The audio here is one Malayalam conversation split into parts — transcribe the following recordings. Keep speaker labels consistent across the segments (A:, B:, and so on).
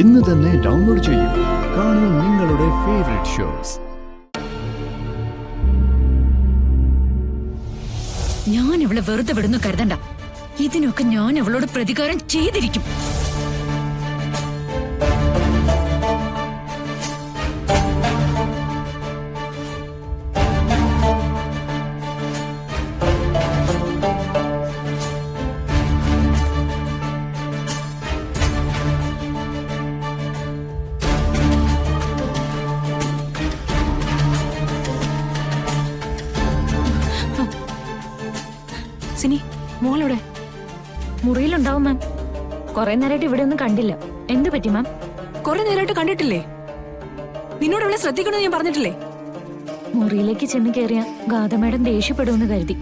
A: ഇന്ന് തന്നെ ഡൗൺലോഡ് ചെയ്യൂ. കാണൂ നിങ്ങളുടെ ഫേവറേറ്റ് ഷോസ്.
B: ഞാൻ അവളെ വെറുതെ വിടുന്നു കരുതണ്ട. ഇതിനൊക്കെ ഞാൻ അവളോട് പ്രതികാരം ചെയ്തിരിക്കും.
C: സിനി, മോളെവിടെ?
D: മുറിയിലുണ്ടാവും മാം. കുറെ നേരമായിട്ട് ഇവിടെ ഒന്നും കണ്ടില്ല. എന്ത് പറ്റി മാം?
C: കുറെ നേരമായിട്ട് കണ്ടിട്ടില്ലേ? നിന്നോട് അവളെ ശ്രദ്ധിക്കണമെന്ന് ഞാൻ പറഞ്ഞിട്ടില്ലേ?
D: മുറിയിലേക്ക് ചെന്ന് കയറിയ ഗാഥമേടം ദേഷ്യപ്പെടുമെന്ന് കരുതി.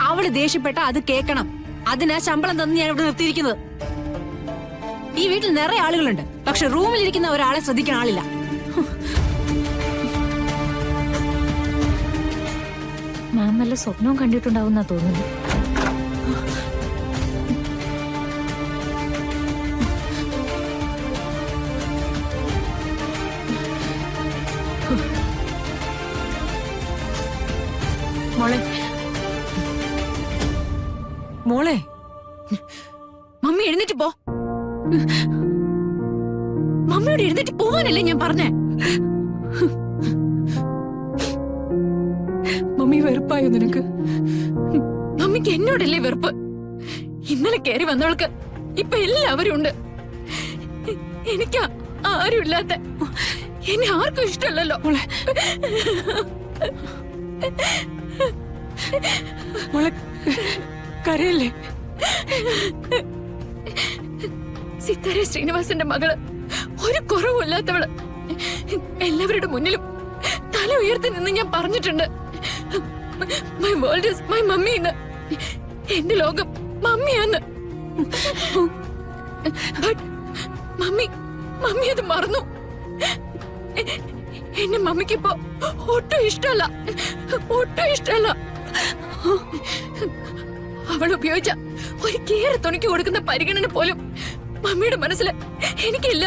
C: അവള് ദേഷ്യപ്പെട്ട അത് കേൾക്കണം. അതിനാ ശമ്പളം തന്ന് ഞാൻ ഇവിടെ നിർത്തിയിരിക്കുന്നത്. ഈ വീട്ടിൽ നിറയെ ആളുകളുണ്ട്, പക്ഷെ റൂമിലിരിക്കുന്ന ഒരാളെ ശ്രദ്ധിക്കാൻ ആളില്ല.
D: മാം വല്ല സ്വപ്നവും കണ്ടിട്ടുണ്ടാവുന്നാ തോന്നുന്നു.
C: മോളെ, മോളെ,
B: മമ്മി എഴുന്നേറ്റ് പോ. മമ്മിയോട് എഴുന്നേറ്റ് പോവാനല്ലേ ഞാൻ പറഞ്ഞേ.
C: മമ്മി വെറുപ്പായോ നിനക്ക്?
B: മമ്മിക്ക് എന്നോടല്ലേ വെറുപ്പ്? ഇന്നലെ കയറി വന്നവൾക്ക് ഇപ്പൊ എല്ലാവരും ഉണ്ട്. എനിക്ക് ആരും ഇല്ലാത്ത എന്നെ ആർക്കും ഇഷ്ടമല്ലല്ലോ.
C: മോളെ കരയല്ലേ?
B: സിത്താര ശ്രീനിവാസന്റെ മകള്, ഒരു കുറവുമില്ലാത്തവള്. എല്ലാവരുടെ മുന്നിലും തല ഉയർത്തി നിന്ന് ഞാൻ പറഞ്ഞിട്ടുണ്ട്, my world is my mummy എന്ന്. എന്റെ ലോകം മമ്മിയാന്ന്. മമ്മി അത് മറന്നു. എന്നെ മമ്മിക്കിപ്പോ ഒട്ടും ഇഷ്ടമല്ല, ഒട്ടും ഇഷ്ടമല്ല. അവൾ ഉപയോഗിച്ച ഒരു കീറ തുണിക്ക് കൊടുക്കുന്ന പരിഗണന പോലും മമ്മിയുടെ മനസ്സിൽ എനിക്കില്ല.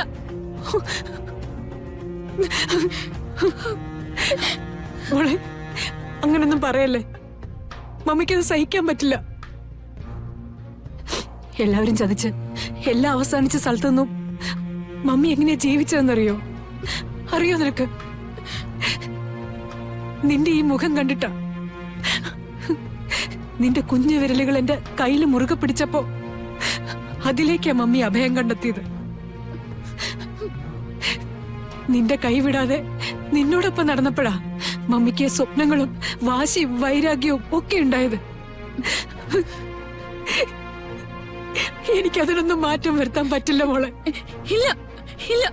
C: മോളെ, അങ്ങനൊന്നും പറയല്ലേ. മമ്മിക്കത് സഹിക്കാൻ പറ്റില്ല. എല്ലാവരും ചതിച്ച് എല്ലാം അവസാനിച്ച സ്ഥലത്തുനിന്നും മമ്മി എങ്ങനെയാ ജീവിച്ചതെന്നറിയോ? അറിയോ നിനക്ക്? നിന്റെ ഈ മുഖം കണ്ടിട്ടാ. നിന്റെ കുഞ്ഞു വിരലുകൾ എന്റെ കയ്യിൽ മുറുകെ പിടിച്ചപ്പോ അതിലേക്കാ മമ്മി അഭയം കണ്ടെത്തിയത്. നിന്റെ കൈവിടാതെ നിന്നോടൊപ്പം നടന്നപ്പോഴാ മമ്മിക്ക് സ്വപ്നങ്ങളും വാശിയും വൈരാഗ്യവും ഒക്കെ ഉണ്ടായത്. എനിക്കതിനൊന്നും മാറ്റം വരുത്താൻ പറ്റില്ല മോളെ.
B: ഇല്ല ഇല്ല,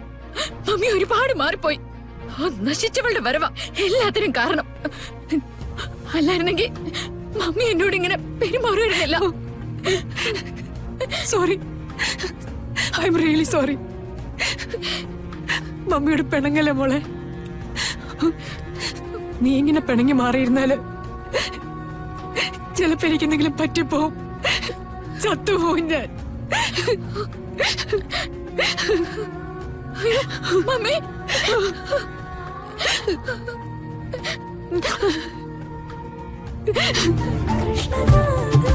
B: മമ്മി ഒരുപാട് മാറിപ്പോയി. നശിച്ചവളുടെ വരവ എല്ലാത്തിനും കാരണം. അല്ലായിരുന്നെങ്കിൽ മമ്മി എന്നോട് ഇങ്ങനെ പെരുമാറുകയല്ല.
C: Sorry, I am really sorry. മമ്മിയോട് പിണങ്ങല്ലേ മോളെ. നീ ഇങ്ങനെ പിണങ്ങി മാറിയിരുന്നാല് ചിലപ്പോ എനിക്കെന്തെങ്കിലും പറ്റിപ്പോവും, ചത്തുപോവും ഞാൻ.
B: മമ്മി,
D: കൃഷ്ണനാഥ